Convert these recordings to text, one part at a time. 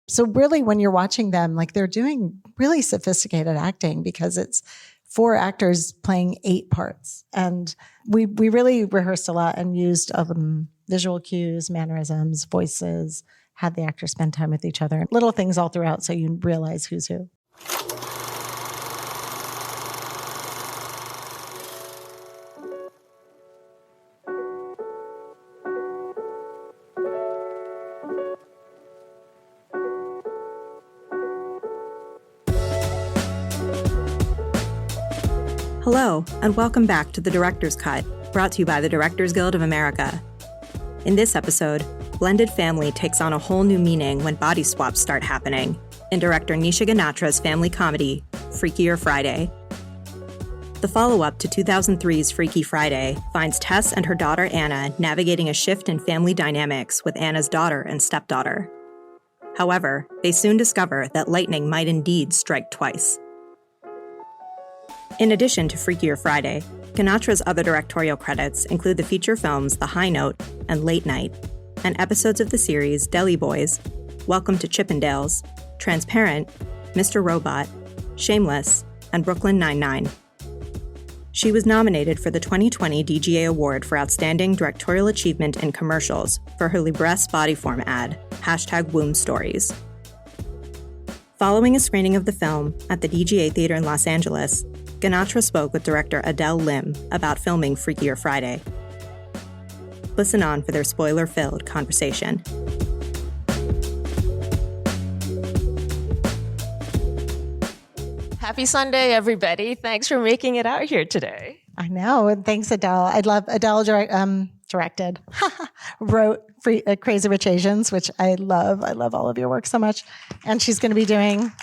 So really, when you're watching them, like they're doing really sophisticated acting because it's 4 actors playing 8 parts. And we really rehearsed a lot and used visual cues, mannerisms, voices, had the actors spend time with each other, little things all throughout so you realize who's who. Hello, and welcome back to The Director's Cut, brought to you by the Directors Guild of America. In this episode, blended family takes on a whole new meaning when body swaps start happening in director Nisha Ganatra's family comedy, Freakier Friday. The follow-up to 2003's Freaky Friday finds Tess and her daughter Anna navigating a shift in family dynamics with Anna's daughter and stepdaughter. However, they soon discover that lightning might indeed strike twice. In addition to Freakier Friday, Ganatra's other directorial credits include the feature films The High Note and Late Night, and episodes of the series Deli Boys, Welcome to Chippendales, Transparent, Mr. Robot, Shameless, and Brooklyn Nine-Nine. She was nominated for the 2020 DGA Award for Outstanding Directorial Achievement in Commercials for her Libresse Bodyform ad, #WombStories. Following a screening of the film at the DGA Theater in Los Angeles, Ganatra spoke with director Adele Lim about filming Freakier Friday. Listen on for their spoiler-filled conversation. Happy Sunday, everybody. Thanks for making it out here today. I know. And thanks, Adele. I love Adele directed, wrote Crazy Rich Asians, which I love. I love all of your work so much. And she's going to be doing...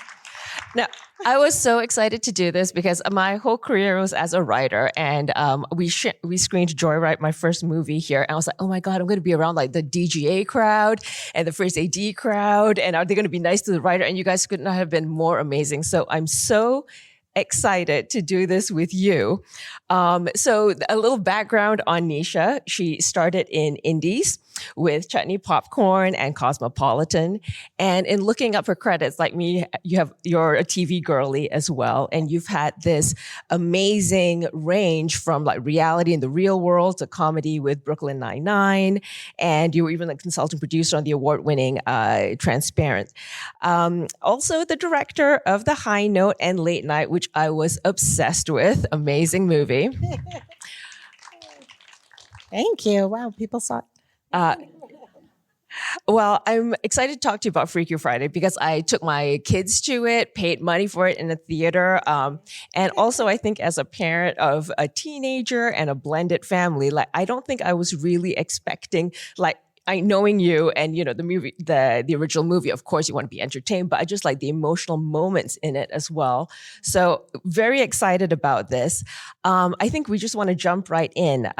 Now, I was so excited to do this because my whole career was as a writer, and we screened Joyride, my first movie here, and I was like, oh my God, I'm going to be around like the DGA crowd and the First AD crowd, and are they going to be nice to the writer? And you guys could not have been more amazing. So I'm so excited to do this with you. So a little background on Nisha. She started in indies with Chutney Popcorn and Cosmopolitan. And in looking up her credits, like me, you're a TV girly as well. And you've had this amazing range from like reality in the real world to comedy with Brooklyn Nine-Nine. And you were even a consultant producer on the award-winning Transparent. Also the director of The High Note and Late Night, which I was obsessed with. Amazing movie. Thank you. Wow, people saw it. Well, I'm excited to talk to you about Freakier Friday because I took my kids to it, paid money for it in a theater. And also, I think as a parent of a teenager and a blended family, like I don't think I was really expecting knowing you and, you know, the movie, the original movie, of course, you want to be entertained, but I just like the emotional moments in it as well. So very excited about this. I think we just want to jump right in.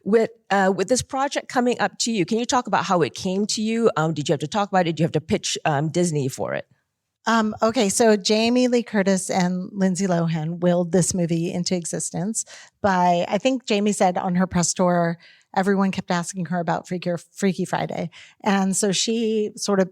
With this project coming up to you, can you talk about how it came to you? Did you have to talk about it? Did you have to pitch Disney for it? Okay, so Jamie Lee Curtis and Lindsay Lohan willed this movie into existence by, I think Jamie said on her press tour, everyone kept asking her about Freaky Friday. And so she sort of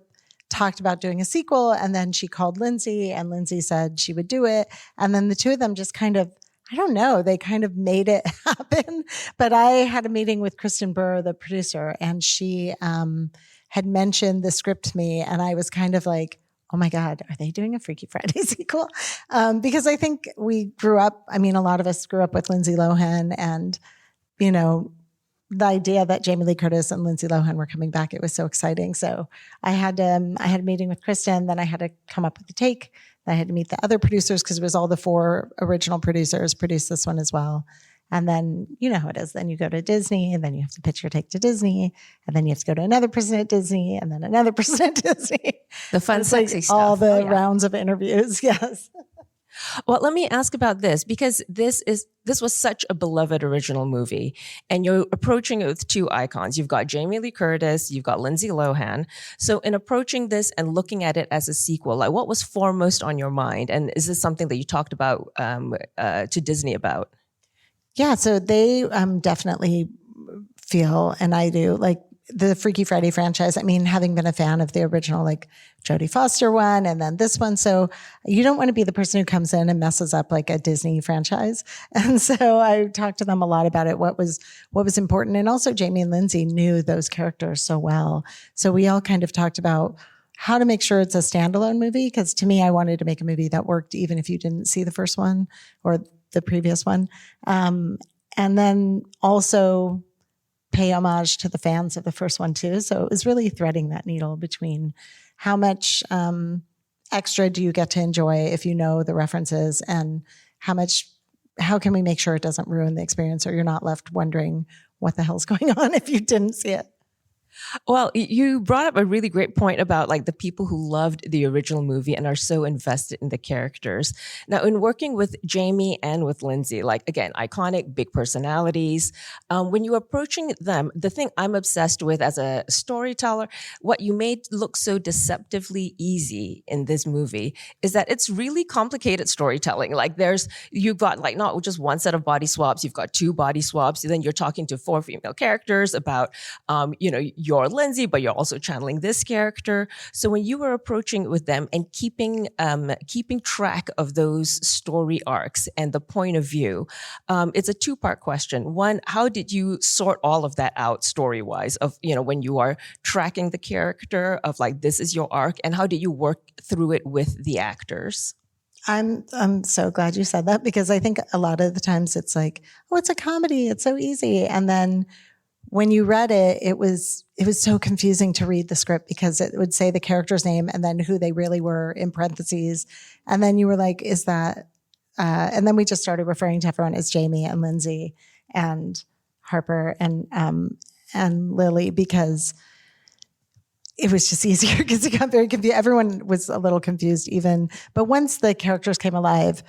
talked about doing a sequel, and then she called Lindsay, and Lindsay said she would do it. And then the two of them just kind of, I don't know, they kind of made it happen. But I had a meeting with Kristen Burr, the producer, and she had mentioned the script to me, and I was kind of like, oh my God, are they doing a Freaky Friday sequel? Because I think we grew up, I mean, a lot of us grew up with Lindsay Lohan, and, you know, the idea that Jamie Lee Curtis and Lindsay Lohan were coming back, it was so exciting. So I had a meeting with Kristen, then I had to come up with the take. Then I had to meet the other producers because it was all the 4 original producers produced this one as well. And then, you know how it is. Then you go to Disney, and then you have to pitch your take to Disney, and then you have to go to another person at Disney, and then another person at Disney. The fun, sexy stuff. All the rounds of interviews, yes. Well, let me ask about this because this was such a beloved original movie, and you're approaching it with 2 icons. You've got Jamie Lee Curtis, you've got Lindsay Lohan. So in approaching this and looking at it as a sequel, like what was foremost on your mind? And is this something that you talked about to Disney about? Yeah, so they definitely feel, and I do, like the Freaky Friday franchise. I mean, having been a fan of the original, like Jodie Foster one and then this one. So you don't want to be the person who comes in and messes up like a Disney franchise. And so I talked to them a lot about it, what was important. And also Jamie and Lindsay knew those characters so well. So we all kind of talked about how to make sure it's a standalone movie. Because to me, I wanted to make a movie that worked even if you didn't see the first one or the previous one. And then also pay homage to the fans of the first one too. So it was really threading that needle between how much extra do you get to enjoy if you know the references, and how can we make sure it doesn't ruin the experience or you're not left wondering what the hell's going on if you didn't see it. Well, you brought up a really great point about like the people who loved the original movie and are so invested in the characters. Now, in working with Jamie and with Lindsay, like again, iconic, big personalities, when you're approaching them, the thing I'm obsessed with as a storyteller, what you made look so deceptively easy in this movie is that it's really complicated storytelling. Like you've got like not just one set of body swaps, you've got 2 body swaps. Then you're talking to 4 female characters about, you're Lindsay, but you're also channeling this character. So when you were approaching with them and keeping track of those story arcs and the point of view, it's a 2-part question. One, how did you sort all of that out story-wise of, when you are tracking the character of like, this is your arc, and how did you work through it with the actors? I'm so glad you said that, because I think a lot of the times it's like, oh, it's a comedy, it's so easy. And then when you read it, it was so confusing to read the script because it would say the character's name and then who they really were in parentheses. And then you were like, is that, and then we just started referring to everyone as Jamie and Lindsay and Harper and Lily, because it was just easier because it got very confused. Everyone was a little confused even, but once the characters came alive.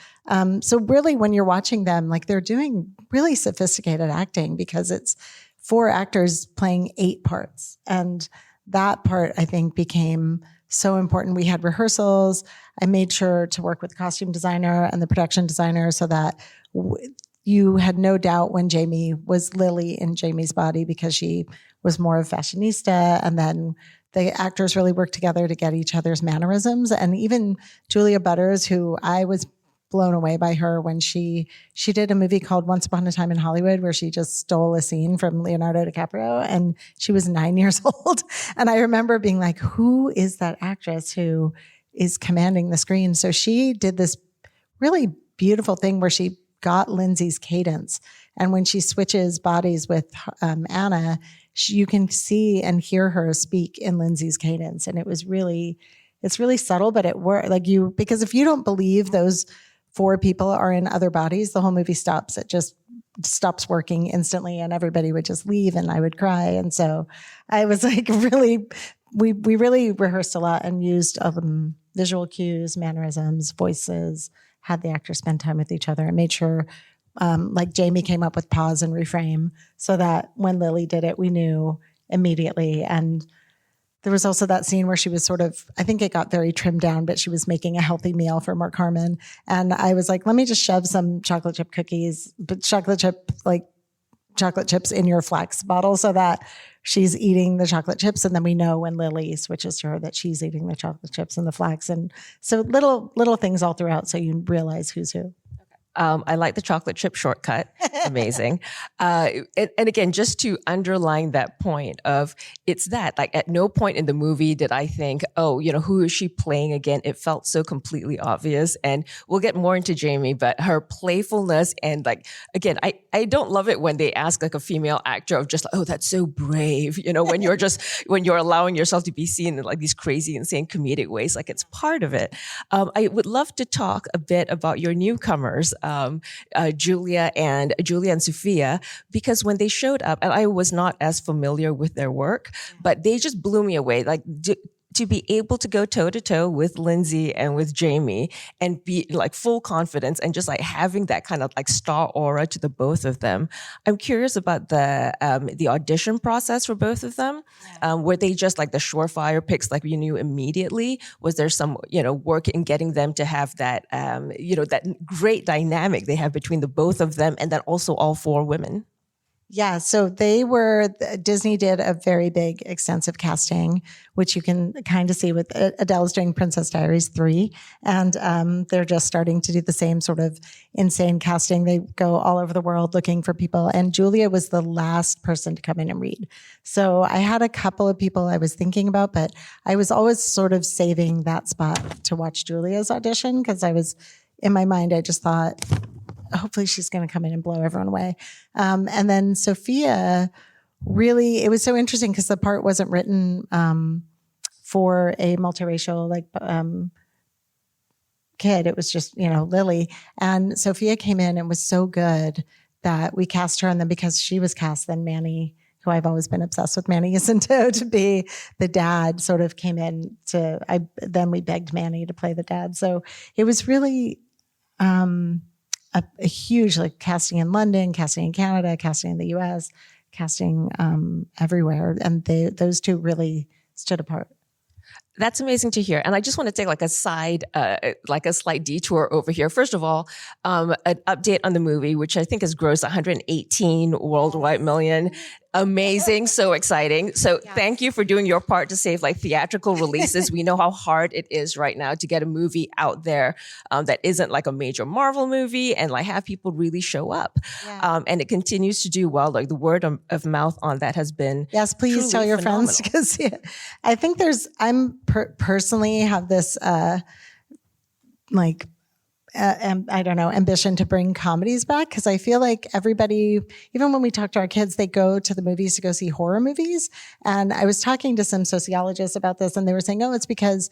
So really when you're watching them, like they're doing really sophisticated acting because it's 4 actors playing 8 parts. And that part, I think, became so important. We had rehearsals. I made sure to work with the costume designer and the production designer so that you had no doubt when Jamie was Lily in Jamie's body, because she was more of a fashionista. And then the actors really worked together to get each other's mannerisms. And even Julia Butters, who I was blown away by her when she did a movie called Once Upon a Time in Hollywood, where she just stole a scene from Leonardo DiCaprio, and she was 9 years old. And I remember being like, who is that actress who is commanding the screen? So she did this really beautiful thing where she got Lindsay's cadence. And when she switches bodies with Anna, you can see and hear her speak in Lindsay's cadence. And it's really subtle, but it worked. Because if you don't believe those 4 people are in other bodies, the whole movie stops. It just stops working instantly, and everybody would just leave and I would cry. And so I was like, we really rehearsed a lot and used visual cues, mannerisms, voices, had the actors spend time with each other, and made sure like Jamie came up with pause and reframe so that when Lily did it, we knew immediately. And there was also that scene where she was sort of, I think it got very trimmed down, but she was making a healthy meal for Mark Harmon. And I was like, let me just shove some chocolate chip cookies, but chocolate chips in your flax bottle so that she's eating the chocolate chips. And then we know when Lily switches to her that she's eating the chocolate chips and the flax. And so little things all throughout so you realize who's who. I like the chocolate chip shortcut. Amazing. And again, just to underline that point of it's that, like at no point in the movie did I think, oh, who is she playing again? It felt so completely obvious. And we'll get more into Jamie, but her playfulness and like, again, I don't love it when they ask like a female actor of just like, oh, that's so brave. When you're allowing yourself to be seen in like these crazy, insane comedic ways, like it's part of it. I would love to talk a bit about your newcomers. Julia and Sophia, because when they showed up, and I was not as familiar with their work, but they just blew me away. Like to be able to go toe to toe with Lindsay and with Jamie and be like full confidence and just like having that kind of like star aura to the both of them. I'm curious about the audition process for both of them. Were they just like the surefire picks, like you knew immediately? Was there some, work in getting them to have that, that great dynamic they have between the both of them and then also all 4 women? Yeah, so Disney did a very big, extensive casting, which you can kind of see with Adele's doing Princess Diaries 3. And they're just starting to do the same sort of insane casting. They go all over the world looking for people. And Julia was the last person to come in and read. So I had a couple of people I was thinking about, but I was always sort of saving that spot to watch Julia's audition because in my mind, I just thought, hopefully she's going to come in and blow everyone away. And then Sophia, really, it was so interesting because the part wasn't written for a multiracial kid. It was just, Lily. And Sophia came in and was so good that we cast her. And then because she was cast, then Manny, who I've always been obsessed with, Manny Jacinto to be the dad, sort of came in then we begged Manny to play the dad. So it was really a huge casting in London, casting in Canada, casting in the US, casting everywhere. And those two really stood apart. That's amazing to hear. And I just want to take a slight detour over here. First of all, an update on the movie, which I think has grossed 118 worldwide million. Amazing. So exciting. So Thank you for doing your part to save theatrical releases. We know how hard it is right now to get a movie out there that isn't a major Marvel movie and have people really show up. Yeah. And it continues to do well. The word of mouth on that has been yes, please tell your phenomenal. Friends because I think personally have this I don't know, ambition to bring comedies back because I feel like everybody, even when we talk to our kids, they go to the movies to go see horror movies. And I was talking to some sociologists about this and they were saying, it's because,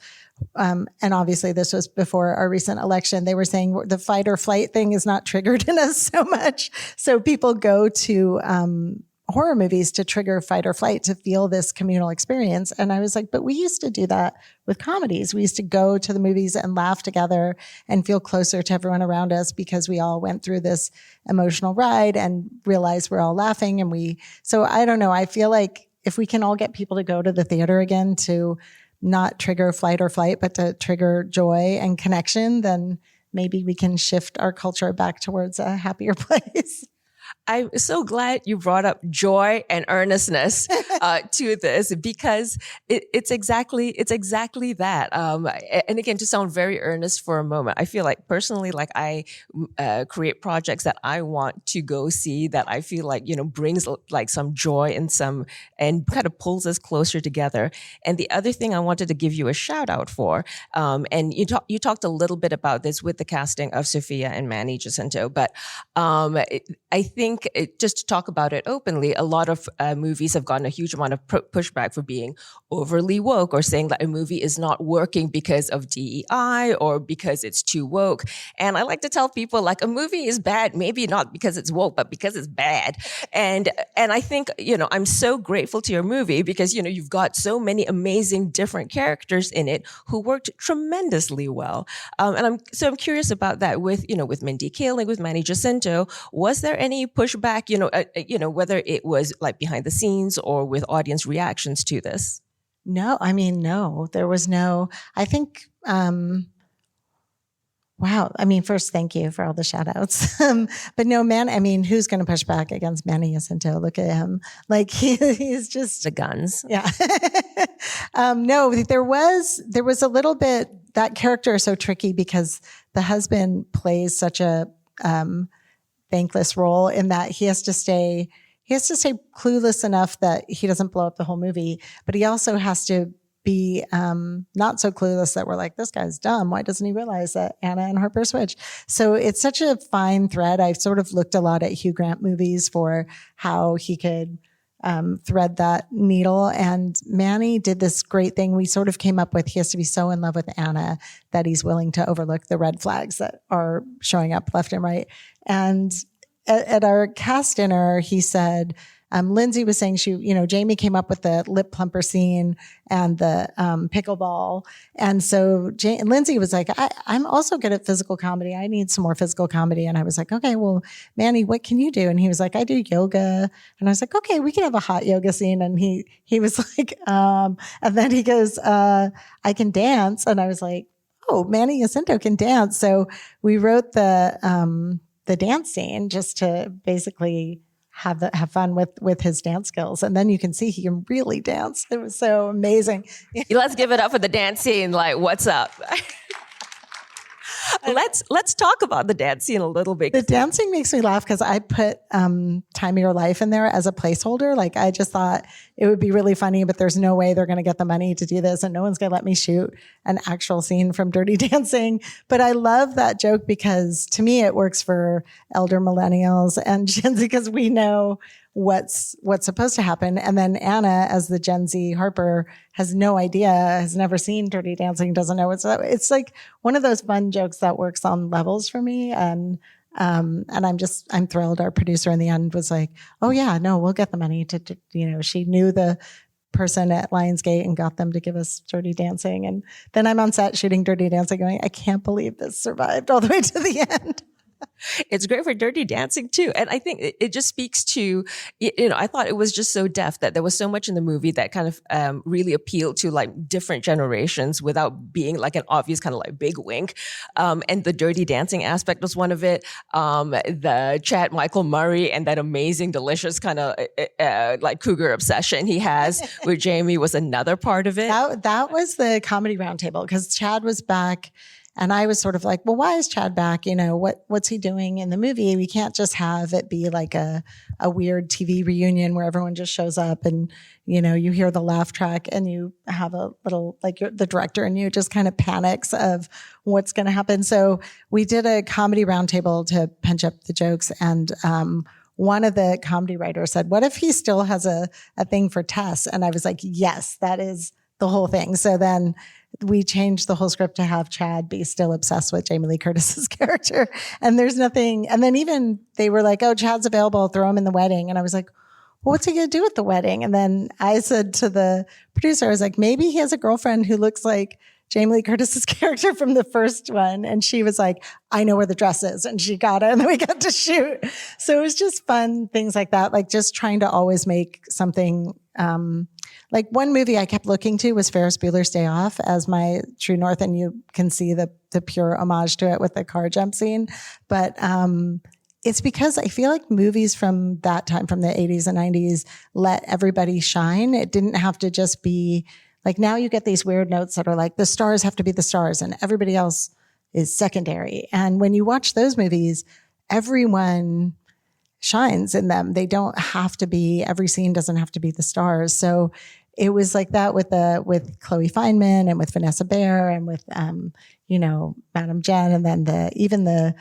and obviously this was before our recent election, they were saying the fight or flight thing is not triggered in us so much. So people go to horror movies to trigger fight or flight, to feel this communal experience. And I was like, but we used to do that with comedies. We used to go to the movies and laugh together and feel closer to everyone around us because we all went through this emotional ride and realized we're all laughing. So I don't know. I feel like if we can all get people to go to the theater again to not trigger flight or flight, but to trigger joy and connection, then maybe we can shift our culture back towards a happier place. I'm so glad you brought up joy and earnestness to this because it's exactly that. And again, to sound very earnest for a moment, I feel personally, I create projects that I want to go see that I feel brings some joy and kind of pulls us closer together. And the other thing I wanted to give you a shout out for, and you talked a little bit about this with the casting of Sophia and Manny Jacinto, but I think just to talk about it openly, a lot of movies have gotten a huge amount of pushback for being overly woke or saying that a movie is not working because of DEI or because it's too woke. And I like to tell people a movie is bad, maybe not because it's woke, but because it's bad. And I think, I'm so grateful to your movie because, you've got so many amazing different characters in it who worked tremendously well. And I'm curious about that with Mindy Kaling, with Manny Jacinto. Was there any pushback, whether it was behind the scenes or with audience reactions to this? No, no, there was no, I think, wow. First, thank you for all the shout outs. But no, who's going to push back against Manny Jacinto? Look at him. He's just the guns. Yeah. No, there was a little bit, that character is so tricky because the husband plays such a, thankless role in that he has to stay clueless enough that he doesn't blow up the whole movie, but he also has to be not so clueless that we're like, this guy's dumb. Why doesn't he realize that Anna and Harper switch? So it's such a fine thread. I've sort of looked a lot at Hugh Grant movies for how he could thread that needle. And Manny did this great thing. We sort of came up with, he has to be so in love with Anna that he's willing to overlook the red flags that are showing up left and right. And at our cast dinner, he said, Lindsay was saying Jamie came up with the lip plumper scene and the pickleball. And so Lindsay was like, I'm also good at physical comedy. I need some more physical comedy. And I was like, okay, well, Manny, what can you do? And he was like, I do yoga. And I was like, okay, we can have a hot yoga scene. And he was like, and then he goes, I can dance. And I was like, oh, Manny Jacinto can dance. So we wrote the dance scene just to basically have fun with his dance skills. And then you can see he can really dance. It was so amazing. Let's give it up for the dance scene. Like, what's up? Let's talk about the dance scene a little bit. The dancing makes me laugh because I put Time of Your Life in there as a placeholder. Like, I just thought it would be really funny, but there's no way they're going to get the money to do this, and no one's going to let me shoot an actual scene from Dirty Dancing. But I love that joke because to me it works for elder millennials and Gen Z because we know what's supposed to happen. And then Anna, as the Gen Z Harper, has no idea, has never seen Dirty Dancing, doesn't know what's up. It's like one of those fun jokes that works on levels for me. And I'm thrilled. Our producer in the end was like, oh yeah, no, we'll get the money to she knew the person at Lionsgate and got them to give us Dirty Dancing. And then I'm on set shooting Dirty Dancing going, I can't believe this survived all the way to the end. It's great for Dirty Dancing too. And I think it just speaks to, I thought it was just so deft that there was so much in the movie that kind of really appealed to like different generations without being like an obvious kind of like big wink. And the Dirty Dancing aspect was one of it. The Chad Michael Murray and that amazing, delicious kind of like cougar obsession he has with Jamie was another part of it. That was the comedy roundtable because Chad was back. And I was sort of like, well, why is Chad back? What's he doing in the movie? We can't just have it be like a weird TV reunion where everyone just shows up and, you hear the laugh track and you have a little, like the director and you just kind of panics of what's going to happen. So we did a comedy roundtable to punch up the jokes. And, one of the comedy writers said, what if he still has a thing for Tess? And I was like, yes, that is the whole thing. So then we changed the whole script to have Chad be still obsessed with Jamie Lee Curtis's character. And there's nothing. And then even they were like, oh, Chad's available. Throw him in the wedding. And I was like, well, what's he going to do at the wedding? And then I said to the producer, I was like, maybe he has a girlfriend who looks like Jamie Lee Curtis's character from the first one. And she was like, I know where the dress is. And she got it. And then we got to shoot. So it was just fun things like that. Like just trying to always make something, like one movie I kept looking to was Ferris Bueller's Day Off as my true north. And you can see the pure homage to it with the car jump scene. But, it's because I feel like movies from that time, from the 80s and 90s, let everybody shine. It didn't have to just be like, now you get these weird notes that are like, the stars have to be the stars and everybody else is secondary. And when you watch those movies, everyone shines in them. They don't have to be, every scene doesn't have to be the stars. So it was like that with Chloe Fineman and with Vanessa Bayer and with, Madam Jen. And then even the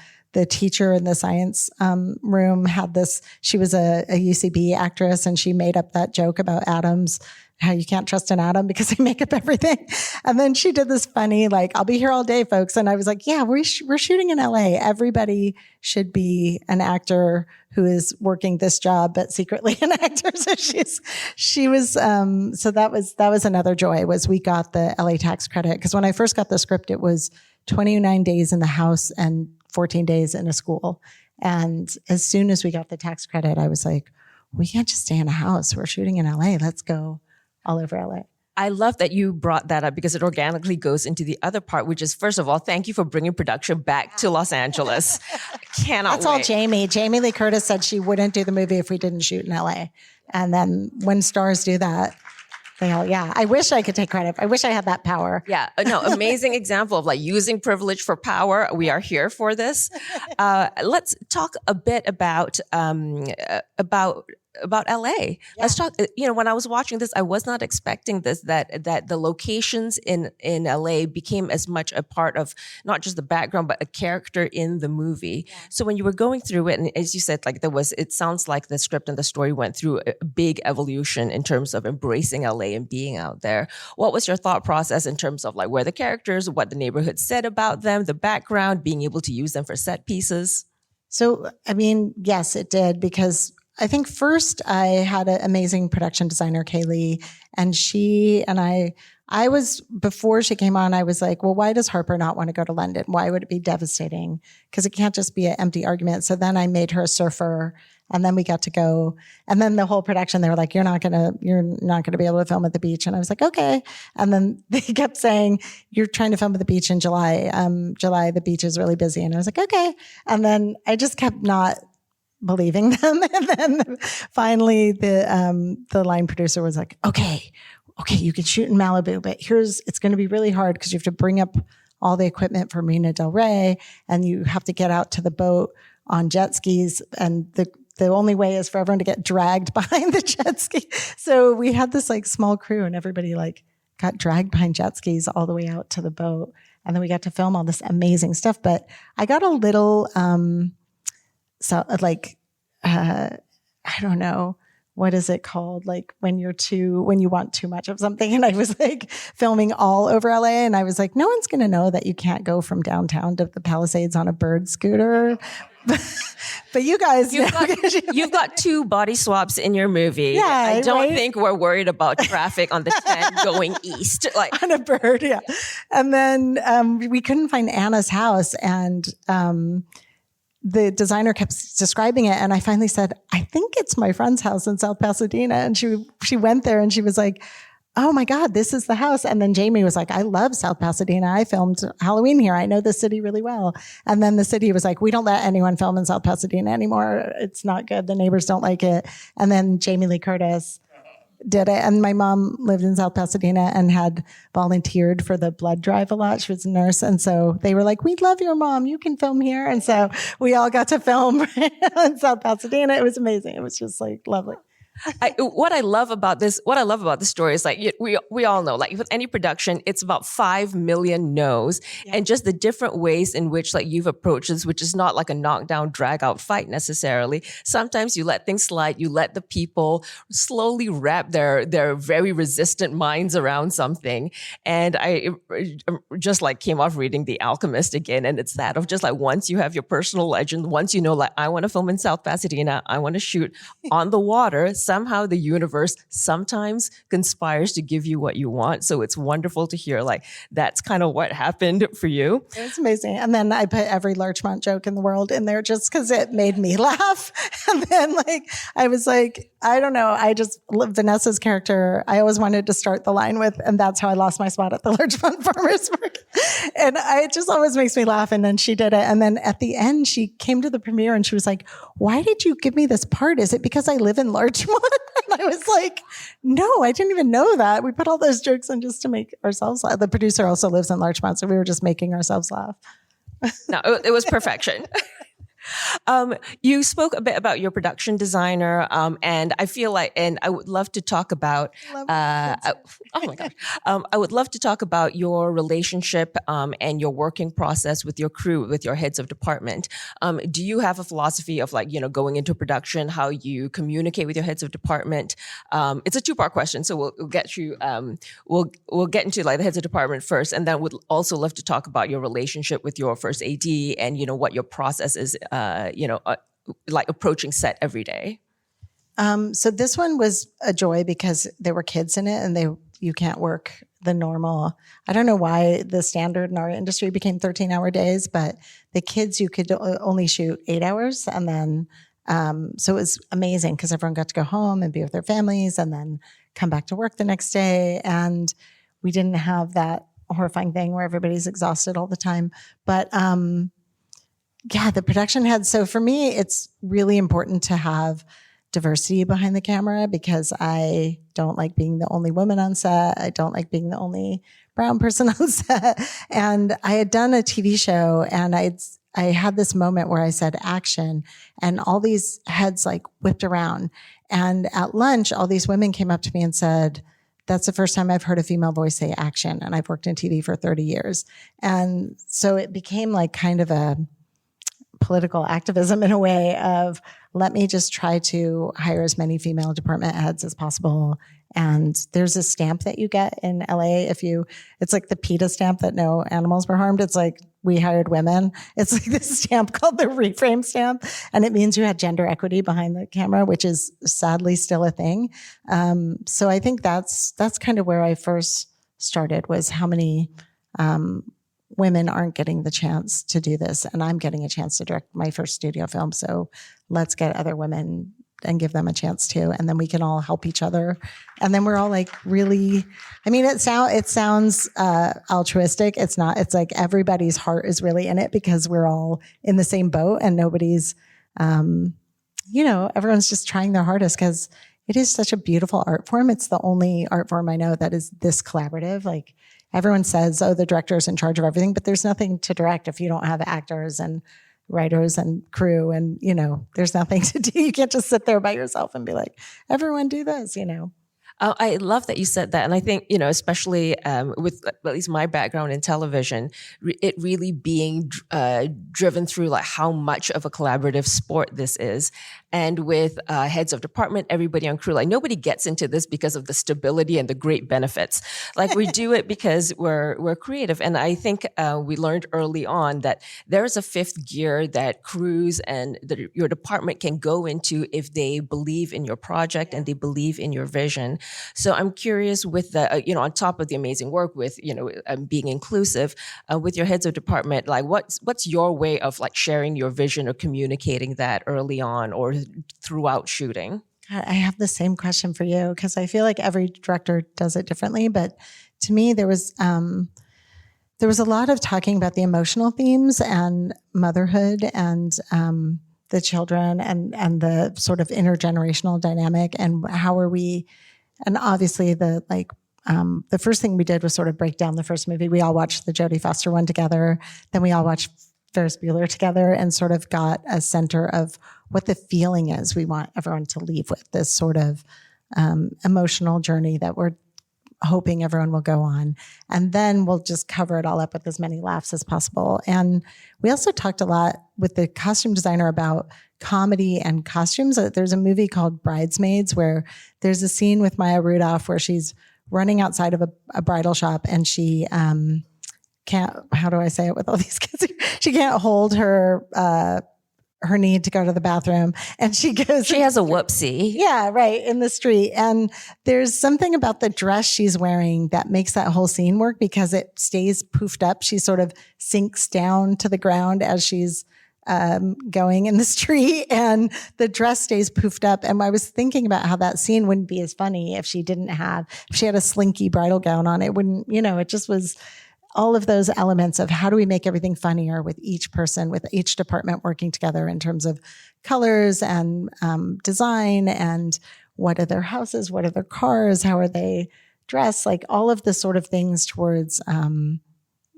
teacher in the science room had this, she was a UCB actress and she made up that joke about atoms, how you can't trust an atom because they make up everything. And then she did this funny, like, I'll be here all day, folks. And I was like, yeah, we're shooting in LA. Everybody should be an actor who is working this job, but secretly an actor. So she was, so that was another joy was we got the LA tax credit. Cause when I first got the script, it was 29 days in the house and 14 days in a school. And as soon as we got the tax credit, I was like, we can't just stay in a house. We're shooting in LA. Let's go all over LA. I love that you brought that up because it organically goes into the other part, which is, first of all, thank you for bringing production back to Los Angeles. Cannot That's wait. all Jamie. Jamie Lee Curtis said she wouldn't do the movie if we didn't shoot in LA. And then when stars do that, they all, yeah, I wish I could take credit. I wish I had that power. Yeah, no, amazing example of like using privilege for power. We are here for this. Let's talk a bit about LA. Yeah. Let's talk, when I was watching this, I was not expecting this, that the locations in LA became as much a part of not just the background, but a character in the movie. Yeah. So when you were going through it, and as you said, like it sounds like the script and the story went through a big evolution in terms of embracing LA and being out there. What was your thought process in terms of like where the characters, what the neighborhood said about them, the background, being able to use them for set pieces? So, I mean, yes, it did, because I think first I had an amazing production designer, Kaylee, and she and I was, before she came on, I was like, well, why does Harper not want to go to London? Why would it be devastating? Because it can't just be an empty argument. So then I made her a surfer, and then we got to go. And then the whole production, they were like, you're not going to be able to film at the beach. And I was like, okay. And then they kept saying, you're trying to film at the beach in July. July, the beach is really busy. And I was like, okay. And then I just kept not believing them. And then finally the line producer was like, okay, you can shoot in Malibu, but it's going to be really hard because you have to bring up all the equipment for Marina Del Rey and you have to get out to the boat on jet skis. And the only way is for everyone to get dragged behind the jet ski. So we had this like small crew and everybody like got dragged behind jet skis all the way out to the boat. And then we got to film all this amazing stuff. But I got a little, I don't know, what is it called? Like when you want too much of something. And I was like filming all over LA and I was like, no one's going to know that you can't go from downtown to the Palisades on a bird scooter. But you guys, you've got 2 body swaps in your movie. Yeah, I don't think we're worried about traffic on the 10 going east, like on a bird. Yeah. And then, we couldn't find Anna's house and, the designer kept describing it. And I finally said, I think it's my friend's house in South Pasadena. And she went there and she was like, oh my God, this is the house. And then Jamie was like, I love South Pasadena. I filmed Halloween here. I know the city really well. And then the city was like, we don't let anyone film in South Pasadena anymore. It's not good. The neighbors don't like it. And then Jamie Lee Curtis did it. And my mom lived in South Pasadena and had volunteered for the blood drive a lot. She was a nurse. And so they were like, we love your mom. You can film here. And so we all got to film in South Pasadena. It was amazing. It was just like lovely. What I love about this story is like we all know, like with any production, it's about 5 million no's, and just the different ways in which like you've approached this, which is not like a knockdown, drag out fight necessarily. Sometimes you let things slide, you let the people slowly wrap their very resistant minds around something. And I just like came off reading The Alchemist again, and it's that of just like once you have your personal legend, once you know like I want to film in South Pasadena, I want to shoot on the water. Somehow the universe sometimes conspires to give you what you want. So it's wonderful to hear like that's kind of what happened for you. It's amazing. And then I put every Larchmont joke in the world in there just because it made me laugh. And then like, I was like, I don't know. Vanessa's character, I always wanted to start the line with, and that's how I lost my spot at the Larchmont Farmers Market. And it just always makes me laugh. And then she did it. And then at the end, she came to the premiere and she was like, why did you give me this part? Is it because I live in Larchmont? And I was like, no, I didn't even know that. We put all those jokes in just to make ourselves laugh. The producer also lives in Larchmont, so we were just making ourselves laugh. No, it was perfection. You spoke a bit about your production designer, and I feel like, and I would love to talk about, I would love to talk about your relationship, and your working process with your crew, with your heads of department. Do you have a philosophy of like, going into production, how you communicate with your heads of department? It's a 2-part question, so we'll get you, we'll get into like the heads of department first, and then would also love to talk about your relationship with your first AD and, what your process is, like approaching set every day. So this one was a joy because there were kids in it and you can't work the normal. I don't know why the standard in our industry became 13-hour days, but the kids, you could only shoot 8 hours. And then, so it was amazing because everyone got to go home and be with their families and then come back to work the next day. And we didn't have that horrifying thing where everybody's exhausted all the time. But, yeah, the production head. So for me, it's really important to have diversity behind the camera because I don't like being the only woman on set. I don't like being the only brown person on set. And I had done a TV show and I had this moment where I said action and all these heads like whipped around. And at lunch, all these women came up to me and said, that's the first time I've heard a female voice say action. And I've worked in TV for 30 years. And so it became like kind of a political activism in a way of let me just try to hire as many female department heads as possible. And there's a stamp that you get in LA it's like the PETA stamp that no animals were harmed. It's like we hired women. It's like this stamp called the reframe stamp. And it means you had gender equity behind the camera, which is sadly still a thing. So I think that's kind of where I first started was how many, women aren't getting the chance to do this. And I'm getting a chance to direct my first studio film. So let's get other women and give them a chance too. And then we can all help each other. And then we're all like really, I mean, it sounds altruistic. It's not, it's like everybody's heart is really in it because we're all in the same boat and nobody's, everyone's just trying their hardest because it is such a beautiful art form. It's the only art form I know that is this collaborative. Like everyone says, oh, the director is in charge of everything, but there's nothing to direct if you don't have actors and writers and crew and, there's nothing to do. You can't just sit there by yourself and be like, everyone do this. I love that you said that. And I think, especially with at least my background in television, it really being driven through like how much of a collaborative sport this is. And with heads of department, everybody on crew, like nobody gets into this because of the stability and the great benefits. Like we do it because we're creative. And I think we learned early on that there's a fifth gear that crews and your department can go into if they believe in your project and they believe in your vision. So I'm curious with the, on top of the amazing work with, being inclusive with your heads of department, like what's your way of like sharing your vision or communicating that early on or throughout shooting? I have the same question for you because I feel like every director does it differently. But to me, there was a lot of talking about the emotional themes and motherhood and the children and the sort of intergenerational dynamic and how are we. And obviously the first thing we did was sort of break down the first movie. We all watched the Jodie Foster one together. Then we all watched Ferris Bueller together and sort of got a center of what the feeling is we want everyone to leave with, this sort of emotional journey that we're hoping everyone will go on. And then we'll just cover it all up with as many laughs as possible. And we also talked a lot with the costume designer about comedy and costumes. There's a movie called Bridesmaids where there's a scene with Maya Rudolph where she's running outside of a bridal shop and she can't, how do I say it with all these kids? She can't hold her need to go to the bathroom and she has a whoopsie. Yeah, right, in the street. And there's something about the dress she's wearing that makes that whole scene work because it stays poofed up. She sort of sinks down to the ground as she's going in the street and the dress stays poofed up. And I was thinking about how that scene wouldn't be as funny if she had a slinky bridal gown on. It wouldn't, it just was all of those elements of how do we make everything funnier with each person, with each department working together in terms of colors and design and what are their houses, what are their cars, how are they dressed, like all of the sort of things towards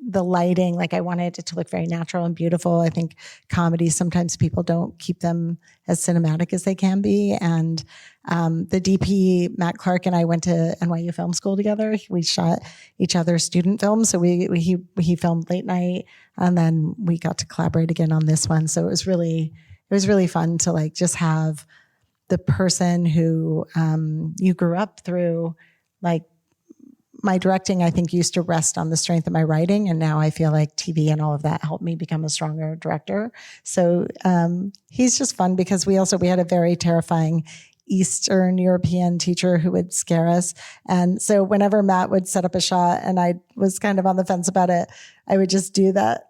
the lighting. Like I wanted it to look very natural and beautiful. I think comedies, sometimes people don't keep them as cinematic as they can be. And the DP, Matt Clark, and I went to NYU Film School together. We shot each other's student films. So he filmed Late Night and then we got to collaborate again on this one. So it was really fun to like just have the person who you grew up through, like, my directing, I think, used to rest on the strength of my writing. And now I feel like TV and all of that helped me become a stronger director. So he's just fun because we had a very terrifying Eastern European teacher who would scare us. And so whenever Matt would set up a shot and I was kind of on the fence about it, I would just do that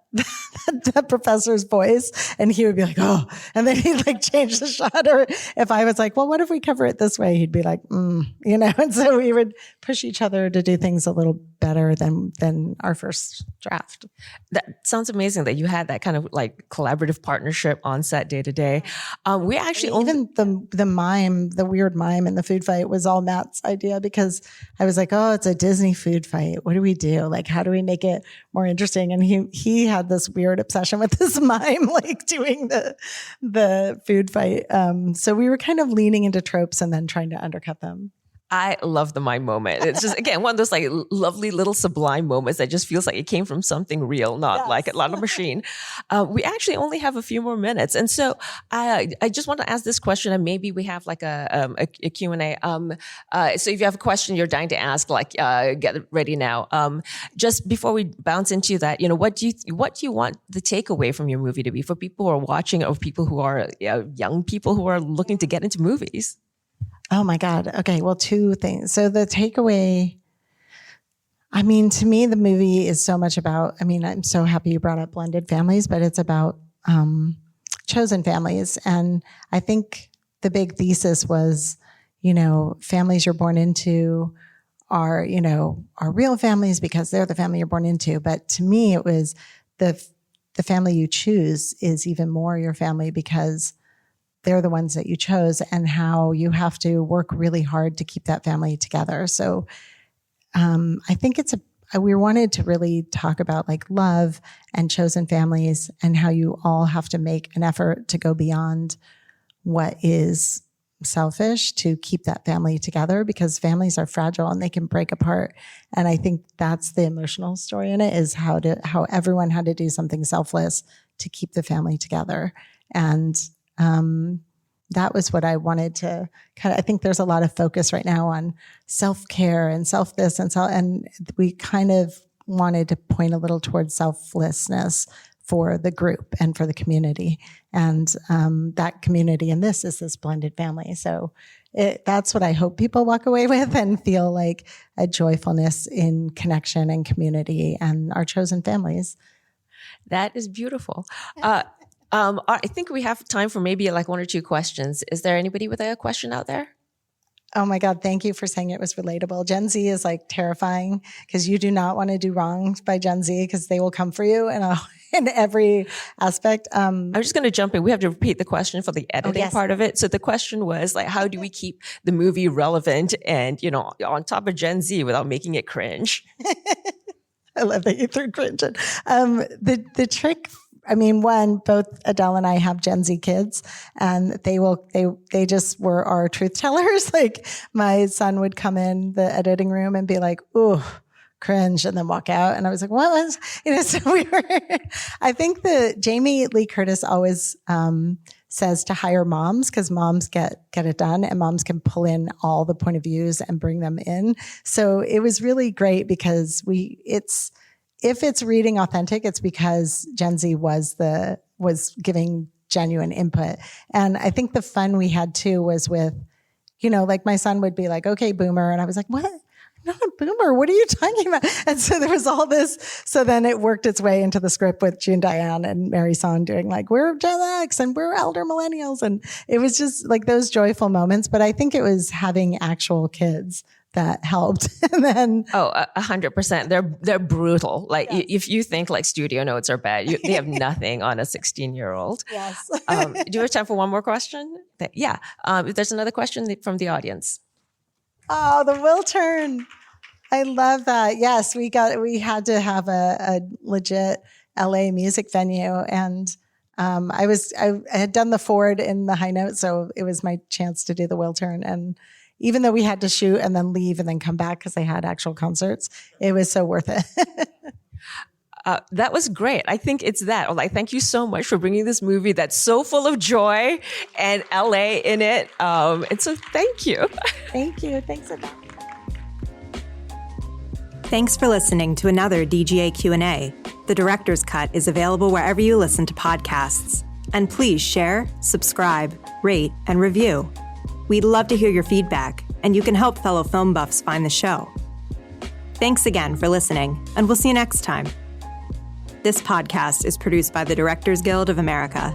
professor's voice and he would be like, oh, and then he'd like change the shot. Or if I was like, well, what if we cover it this way? He'd be like, and so we would push each other to do things a little better than our first draft. That sounds amazing that you had that kind of like collaborative partnership on set day to day. We actually even the weird mime in the food fight was all Matt's idea because I was like, oh, it's a Disney food fight. What do we do? Like, how do we make it more interesting? And he had this weird obsession with this mime, like doing the food fight. So we were kind of leaning into tropes and then trying to undercut them. I love the mime moment. It's just, again, one of those like lovely little sublime moments that just feels like it came from something real, not like a lot of machine. We actually only have a few more minutes. And so I just want to ask this question and maybe we have like a Q&A. So if you have a question you're dying to ask, like get ready now. Just before we bounce into that, what do you want the takeaway from your movie to be for people who are watching or people who are young people who are looking to get into movies? Oh my God. Okay. Well, two things. So the takeaway, I mean, to me, the movie is so much about, I'm so happy you brought up blended families, but it's about chosen families. And I think the big thesis was, families you're born into are real families because they're the family you're born into. But to me, it was the family you choose is even more your family because they're the ones that you chose, and how you have to work really hard to keep that family together. So I think we wanted to really talk about like love and chosen families, and how you all have to make an effort to go beyond what is selfish to keep that family together, because families are fragile and they can break apart. And I think that's the emotional story in it, is how everyone had to do something selfless to keep the family together. And that was what I wanted to I think there's a lot of focus right now on self-care and self-this and we kind of wanted to point a little towards selflessness for the group and for the community. And that community in this is this blended family. So that's what I hope people walk away with, and feel like a joyfulness in connection and community and our chosen families. That is beautiful. I think we have time for maybe like one or two questions. Is there anybody with a question out there? Oh my God, thank you for saying it was relatable. Gen Z is like terrifying, because you do not want to do wrong by Gen Z, because they will come for you in every aspect. I'm just going to jump in. We have to repeat the question for the editing part of it. So the question was like, how do we keep the movie relevant and, on top of Gen Z without making it cringe? I love that you threw cringe in. The trick, one, both Adele and I have Gen Z kids, and they just were our truth tellers. Like, my son would come in the editing room and be like, "Ooh, cringe," and then walk out. And I was like, "What was?" So we were. I think that Jamie Lee Curtis always says to hire moms, because moms get it done, and moms can pull in all the point of views and bring them in. So it was really great, because if it's reading authentic, it's because Gen Z was giving genuine input. And I think the fun we had too was with, like my son would be like, "Okay, boomer." And I was like, "What? I'm not a boomer. What are you talking about?" And so there was all this. So then it worked its way into the script with June Diane and Mary Son doing like, "We're Gen X and we're elder millennials." And it was just like those joyful moments. But I think it was having actual kids that helped. And then 100%. They're brutal. Like, if you think like studio notes are bad, they have nothing on a 16-year-old. Yes. Do you have time for one more question? Yeah. If there's another question from the audience. Oh, the will turn. I love that. Yes, we had to have a legit LA music venue, and I had done the Ford in the high note, so it was my chance to do the will turn. And even though we had to shoot and then leave and then come back because they had actual concerts, it was so worth it. That was great. I think it's that. Like, thank you so much for bringing this movie that's so full of joy and LA in it. And so thank you. Thank you. Thanks a lot. Thanks for listening to another DGA Q&A. The Director's Cut is available wherever you listen to podcasts. And please share, subscribe, rate, and review. We'd love to hear your feedback, and you can help fellow film buffs find the show. Thanks again for listening, and we'll see you next time. This podcast is produced by the Directors Guild of America